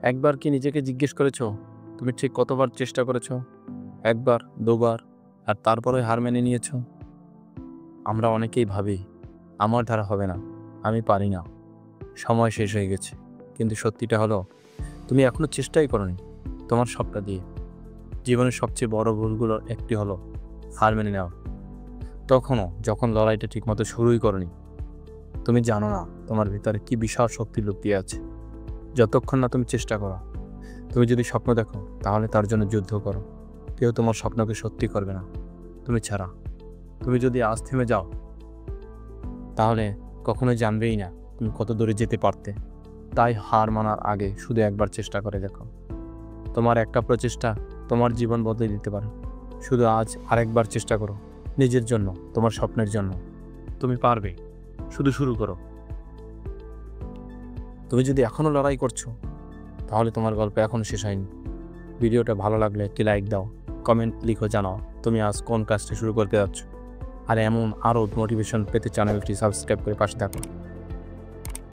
একবার কি নিজেকে জিজ্ঞেস করেছো তুমি ঠিক কতবার চেষ্টা করেছো? একবার, দুবার, আর তারপরে হার মেনে নিয়েছো? আমরা অনেকেই ভাবি আমার দ্বারা হবে না, আমি পারি না, সময় শেষ হয়ে গেছে। কিন্তু সত্যিটা হলো তুমি এখনো চেষ্টাই করোনি। তোমার সবটা দিয়ে জীবনের সবচেয়ে বড় ভুলগুলোর একটি হলো হার মেনে নেওয়া। তখনও যখন লড়াইটা ঠিকমতো শুরুই করনি। তুমি জানো না তোমার ভিতরে কি বিশাল শক্তি লুকিয়ে আছে। যতক্ষণ না তুমি চেষ্টা করো, তুমি যদি স্বপ্ন দেখো তাহলে তার জন্য যুদ্ধ করো। কেউ তোমার স্বপ্নকে সত্যি করবে না তুমি ছাড়া। তুমি যদি আজ থেমে যাও তাহলে কখনোই জানবেই না তুমি কত দূরে যেতে পারতে। তাই হার মানার আগে শুধু একবার চেষ্টা করে দেখো। তোমার একটা প্রচেষ্টা তোমার জীবন বদলে দিতে পারে। শুধু আজ আরেকবার চেষ্টা করো, নিজের জন্য, তোমার স্বপ্নের জন্য। তুমি পারবে, শুধু শুরু করো। তুমি যদি এখনও লড়াই করছো তাহলে তোমার গল্প এখনও শেষ হয়নি। ভিডিওটা ভালো লাগলে একটি লাইক দাও, কমেন্ট লিখো, জানাও তুমি আজ কোন কাজটা শুরু করতে যাচ্ছ। আর এমন আরও মোটিভেশন পেতে চ্যানেলটি সাবস্ক্রাইব করে পাশে থাকো।